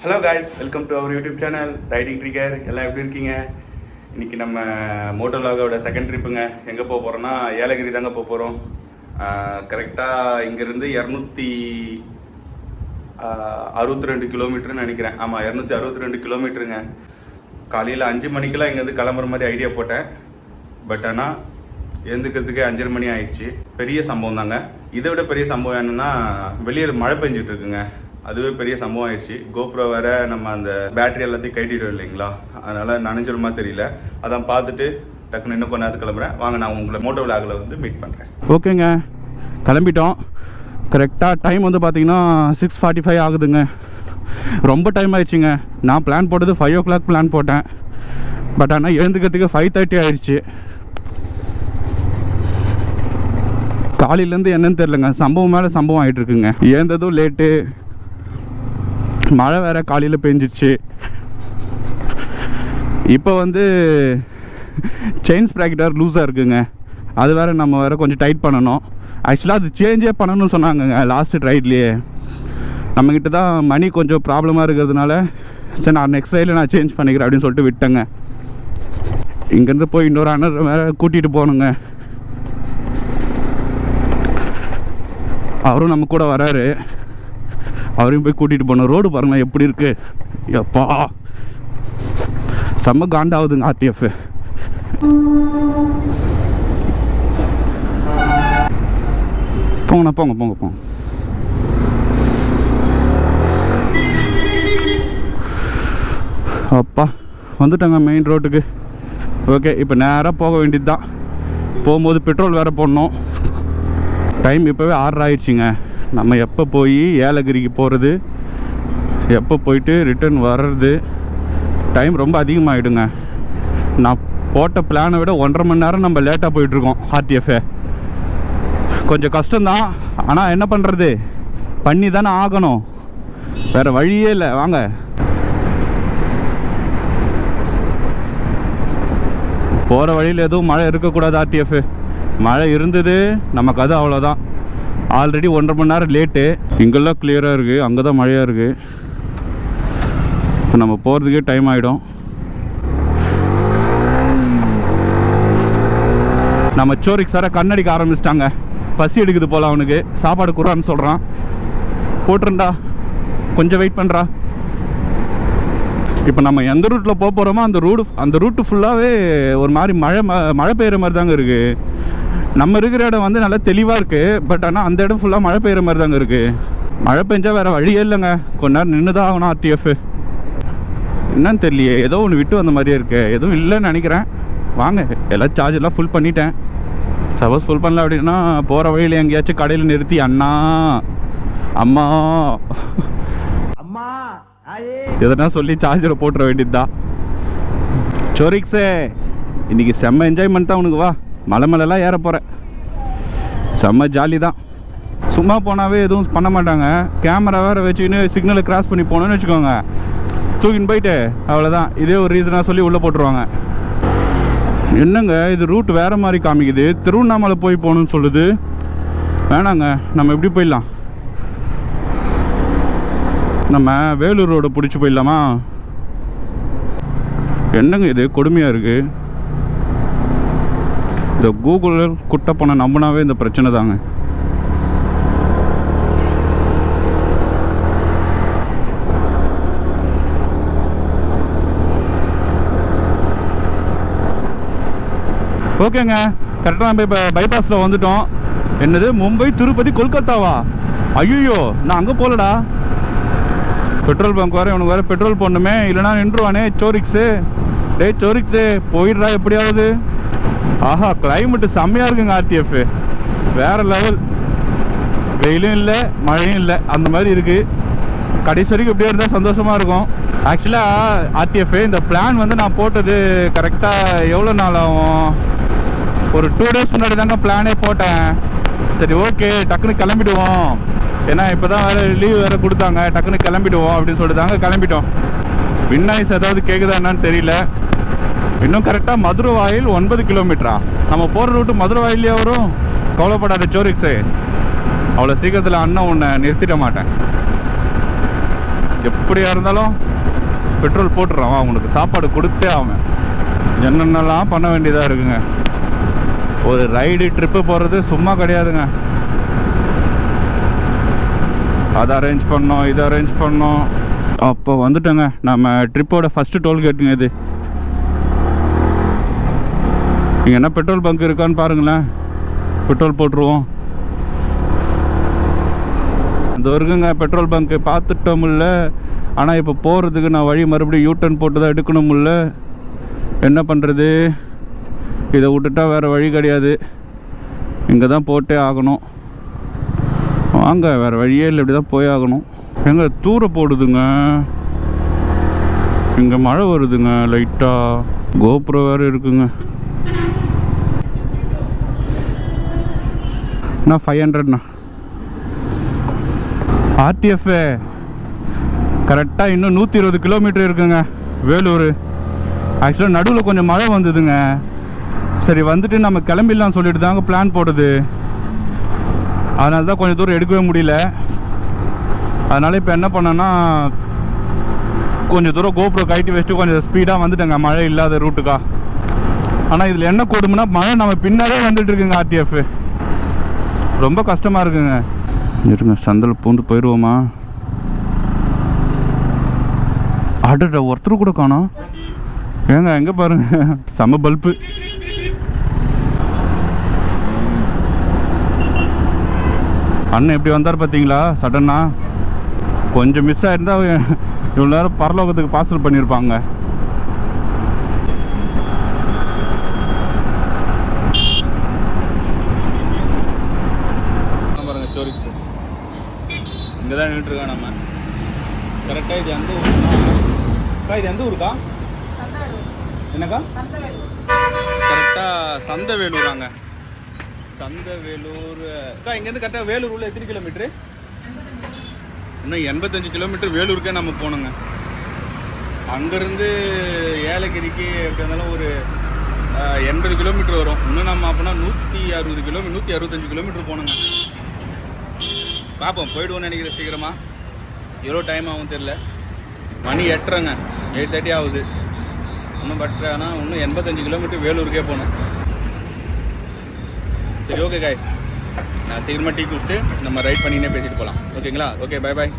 Hello guys, welcome to our YouTube channel riding trigger. எல்லாம் எப்படி இருக்கீங்க? இன்றைக்கி நம்ம மோட்டோலாகோட செகண்ட் ட்ரிப்புங்க. எங்கே போக போகிறோன்னா ஏலகிரி தாங்க போக போகிறோம். கரெக்டாக இங்கேருந்து 262 கிலோமீட்டர்னு நினைக்கிறேன். ஆமாம், 262 கிலோமீட்டருங்க. காலையில் 5 மணிக்கெல்லாம் இங்கேருந்து கிளம்புற மாதிரி ஐடியா போட்டேன். பட் ஆனால் எழுந்துக்கிறதுக்கே 5:30 மணி ஆயிடுச்சு. பெரிய சம்பவம் தாங்க. இதை விட பெரிய சம்பவம் என்னென்னா, வெளியே மழை பெஞ்சிட்டு இருக்குங்க. அதுவே பெரிய சம்பவம் ஆயிடுச்சு. கோப்ரோ வேற நம்ம அந்த பேட்டரி எல்லாத்தையும் கட்டிடுவோம் இல்லைங்களா, அதனால நனைஞ்சிருமா தெரியல. அதான் பார்த்துட்டு டக்குன்னு இன்னும் கொஞ்ச நேரத்துக்கு கிளம்புறேன். வாங்க, நான் உங்களை மோட்டோ விலாகில் வந்து மீட் பண்ணுறேன். ஓகேங்க, கிளம்பிட்டோம். கரெக்டாக டைம் வந்து பார்த்தீங்கன்னா 6:45 ஆகுதுங்க. ரொம்ப டைம் ஆயிடுச்சுங்க. நான் பிளான் போட்டது 5 o'clock பிளான் போட்டேன். பட் ஆனால் எழுந்துக்கிறதுக்கு 5:30 ஆயிடுச்சு. காலையிலேருந்து என்னன்னு தெரிலங்க, சம்பவம் மேலே சம்பவம் ஆகிட்டு இருக்குங்க. எழுந்ததும் லேட்டு, மழை வேறு காலையில் பெஞ்சிருச்சு. இப்போ வந்து செயின் ஸ்ப்ராக்கெட் லூஸாக இருக்குங்க. அது வேறு நம்ம வேறு கொஞ்சம் டைட் பண்ணணும். ஆக்சுவலாக அது சேஞ்சே பண்ணணும்னு சொன்னாங்கங்க லாஸ்ட் ரைட்லேயே. நம்மக்கிட்ட தான் மணி கொஞ்சம் ப்ராப்ளமாக இருக்கிறதுனால சரி, நான் நெக்ஸ்ட் ரைடில் நான் சேஞ்ச் பண்ணிக்கிறேன் அப்படின்னு சொல்லிட்டு விட்டேங்க. இங்கேருந்து போய் இன்னொரு அண்ணன் வேறு கூட்டிகிட்டு போகணுங்க. அவரும் நம்ம கூட வராரு. அவரையும் போய் கூட்டிகிட்டு போகணும். ரோடு பாருங்களேன் எப்படி இருக்குது. எப்பா செம்ம காண்டாகுதுங்க ஆர்டிஎஃப். போங்கண்ணா, போங்க போங்க போங்க. அப்பா வந்துட்டாங்க மெயின் ரோட்டுக்கு. ஓகே, இப்போ நேராக போக வேண்டியது தான். போகும்போது பெட்ரோல் வேறு போடணும். டைம் இப்போவே 6 ஆயிடுச்சுங்க. நம்ம எப்போ போய் ஏலகிரிக்கு போகிறது, எப்போ போயிட்டு ரிட்டர்ன் வர்றது, டைம் ரொம்ப அதிகமாகிடுங்க. நான் போட்ட பிளானை விட 1.5 மணி நேரம் நம்ம லேட்டாக போயிட்டுருக்கோம். ஆர்டிஎஃப் கொஞ்சம் கஷ்டம்தான், ஆனால் என்ன பண்ணுறது, பண்ணி தானே ஆகணும், வேறு வழியே இல்லை. வாங்க. போகிற வழியில் எதுவும் மழை இருக்கக்கூடாது. ஆர்டிஎஃப் மழை இருந்தது நமக்கு அது அவ்வளோதான். ஆல்ரெடி 1.5 மணி நேரம் லேட்டு. இங்கெல்லாம் கிளியராக இருக்குது, அங்கே தான் மழையாக இருக்குது. இப்போ நம்ம போகிறதுக்கே டைம் ஆகிடும். நம்ம சோரிக் சாரை கண்ணடிக்க ஆரம்பிச்சிட்டாங்க. பசி எடுக்குது போல் அவனுக்கு. சாப்பாடு குறான்னு சொல்கிறான். போட்டுருண்டா, கொஞ்சம் வெயிட் பண்ணுறா. இப்போ நம்ம எந்த ரூட்டில் போக போகிறோமோ அந்த ரூட்டு ஃபுல்லாகவே ஒரு மாதிரி மழை பெய்கிற மாதிரி தாங்க இருக்குது. நம்ம இருக்கிற இடம் வந்து நல்லா தெளிவாக இருக்குது. பட் ஆனால் அந்த இடம் ஃபுல்லாக மழை பெய்கிற மாதிரி தாங்க இருக்குது. மழை பெஞ்சால் வேறு வழியே இல்லைங்க. கொஞ்ச நேரம் நின்று தான் ஆகணும். ஆர்டிஎஃப் என்னன்னு தெரியலையே, ஏதோ ஒன்று விட்டு வந்த மாதிரியே இருக்குது. எதுவும் இல்லைன்னு நினைக்கிறேன். வாங்க, எல்லாம் சார்ஜ் எல்லாம் ஃபுல் பண்ணிட்டேன். சப்போஸ் ஃபுல் பண்ணல அப்படின்னா போகிற வழியில் எங்கேயாச்சும் கடையில் நிறுத்தி அண்ணா அம்மா எதனா சொல்லி சார்ஜரை போட்டுற வேண்டியது தான். சோரிக்ஸே, இன்றைக்கி செம்ம என்ஜாய்மெண்ட் தான் உனக்கு. வா, மலைலாம் ஏற போகிறேன். செம்ம ஜாலி தான். சும்மா போனாவே எதுவும் பண்ண மாட்டாங்க. கேமரா வேறு வச்சுக்கின்னு சிக்னலை கிராஸ் பண்ணி போனோன்னு வச்சுக்கோங்க, தூக்கின்னு போயிட்டு அவ்வளோதான். இதே ஒரு ரீசனாக சொல்லி உள்ளே போட்டுருவாங்க. என்னங்க இது ரூட் வேறு மாதிரி காமிக்குது. திருவண்ணாமலை போய் போகணுன்னு சொல்லுது. வேணாங்க, நம்ம எப்படி போயிடலாம். நம்ம வேலூர் ரோடு பிடிச்சி போயிடலாமா? என்னங்க இது கொடுமையாக இருக்குது. இந்த கூகுள் குட்டை பண்ண நம்பினாவே இந்த பிரச்சனை தாங்க. ஓகேங்க, கரெக்டாக நம்ம இப்போ பைபாஸில் வந்துட்டோம். என்னது, மும்பை திருப்பதி கொல்கத்தாவா? ஐயோ, நான் அங்கே போகலடா. பெட்ரோல் பங்க் வேறு, இவனுக்கு வேறு பெட்ரோல் போடணுமே, இல்லைனா நின்றுவானே. சோரிக்ஸு, சோரிக்ஸு போயிடுறா எப்படியாவது. ஆஹா, கிளைமேட்டு செம்மையாக இருக்குங்க. ஆர்டிஎஃப் வேறு லெவல். வெயிலும் இல்லை மழையும் இல்லை, அந்த மாதிரி இருக்குது. கடைசி வரைக்கும் இப்படியே இருந்தால் சந்தோஷமாக இருக்கும். ஆக்சுவலாக ஆர்டிஎஃப் இந்த பிளான் வந்து நான் போட்டது கரெக்டாக எவ்வளோ நாள் ஆகும், ஒரு 2 days முன்னாடி தாங்க பிளானே போட்டேன். சரி, ஓகே, டக்குன்னு கிளம்பிடுவோம். ஏன்னா இப்போ தான் வேறு லீவ் வேறு கொடுத்தாங்க. டக்குன்னு கிளம்பிடுவோம் அப்படின்னு சொல்லிட்டு தாங்க கிளம்பிட்டோம். வின்னாய்ஸ் ஏதாவது கேட்குதா என்னன்னு தெரியல. இன்னும் கரெக்டாக மதுரை வாயில் 9 கிலோமீட்டரா? நம்ம போகிற ரூட்டு மதுரை வாயிலே வரும். கவலைப்படாத சோரிக்ஸு, அவ்வளோ சீக்கிரத்தில் அண்ணன் உன்னை நிறுத்திட மாட்டேன். எப்படியா இருந்தாலும் பெட்ரோல் போட்டுறான் அவனுக்கு சாப்பாடு கொடுத்தே அவன். என்னென்னலாம் பண்ண வேண்டியதாக இருக்குங்க. ஒரு ரைடு ட்ரிப்பு போகிறது சும்மா கிடையாதுங்க. அதை அரேஞ்ச் பண்ணோம், இதை அரேஞ்ச் பண்ணோம். அப்போ வந்துட்டோங்க நம்ம ட்ரிப்போட ஃபஸ்ட்டு டோல்கேட்டுங்க இது. இங்கே என்ன பெட்ரோல் பங்க் இருக்கான்னு பாருங்களேன், பெட்ரோல் போட்டுருவோம். அது இருக்குங்க பெட்ரோல் பங்க்கு பார்த்துட்டோம்ல. ஆனால் இப்போ போகிறதுக்கு நான் வழி மறுபடியும் யூட்டர்ன் போட்டு தான் எடுக்கணும்ல. என்ன பண்ணுறது, இதை விட்டுட்டா வேறு வழி கிடையாது, இங்கே தான் போட்டே ஆகணும். வாங்க, வேறு வழியே இல்லை, இப்படி தான் போய் ஆகணும். எங்கே தூர போடுதுங்க, இங்கே மழை வருதுங்க லைட்டாக. கோபுரம் வேறு இருக்குங்க. நான் 500ண்ணா. RTF கரெக்டாக இன்னும் 120 கிலோமீட்டர் இருக்குங்க வேலூர். ஆக்சுவலாக நடுவில் கொஞ்சம் மழை வந்ததுங்க. சரி வந்துட்டு நம்ம கிளம்பிடலாம் சொல்லிட்டு தாங்க பிளான் போடுது. அதனால தான் கொஞ்சம் தூரம் எடுக்கவே முடியல. அதனால் இப்போ என்ன பண்ணேன்னா கொஞ்சம் தூரம் கோப்ரோ கழட்டி வச்சுட்டு கொஞ்சம் ஸ்பீடாக வந்துட்டேங்க மழை இல்லாத ரூட்டுக்கா. ஆனால் இதில் என்ன கொடுமைன்னா மழை நம்ம பின்னாலே வந்துட்டு இருக்குங்க. RTF ரொம்ப கஷ்டமாக இருக்குங்க. இருங்க, சந்தல் பூந்து போயிடுவோமா? ஆர்டர் ஒருத்தர் கூட காணோம். ஏங்க எங்கே பாருங்க, செம்ம பல்பு. அண்ணன் எப்படி வந்தார் பார்த்தீங்களா சடனா. கொஞ்சம் மிஸ் ஆகிருந்தா இவ்வளோ நேரம் பரலோகத்துக்கு பார்சல் பண்ணியிருப்பாங்க. பாருங்க ஸ்டோரிக்ஸ் இங்கே தான் நின்றுருக்கோம் நம்ம. கரெக்டாக இது எந்த ஊருக்கா? இது எந்த ஊருக்கா? என்னக்கா? கரெக்டாக சந்தவேலூராங்க. சந்தவேலூர் அக்கா. இங்கேருந்து கரெக்டாக வேலூர் உள்ள எத்தனை கிலோமீட்ரு? இன்னும் 85 கிலோமீட்டர் வேலூருக்கே நம்ம போகணுங்க. அங்கேருந்து ஏலகிரிக்கு எப்படி இருந்தாலும் ஒரு 80 கிலோமீட்டர் வரும். இன்னும் நம்ம அப்போனா 160 கிலோமீட்டர் 165 கிலோமீட்டர் போகணுங்க. பார்ப்போம், போயிடுவோன்னு நினைக்கிறேன் சீக்கிரமாக. எவ்வளோ டைம் ஆகும் தெரில. மணி 8:30ங்க, 8:30 ஆகுது இன்னும். பட் ஆனால் இன்னும் 85 கிலோமீட்டர் வேலூருக்கே போகணும். சரி ஓகே காய்ஸ், நான் சீக்கிரமாக டீ குடிச்சிட்டு நம்ம ரைட் பண்ணினே பேசிட்டு போகலாம். ஓகேங்களா? Okay, bye bye.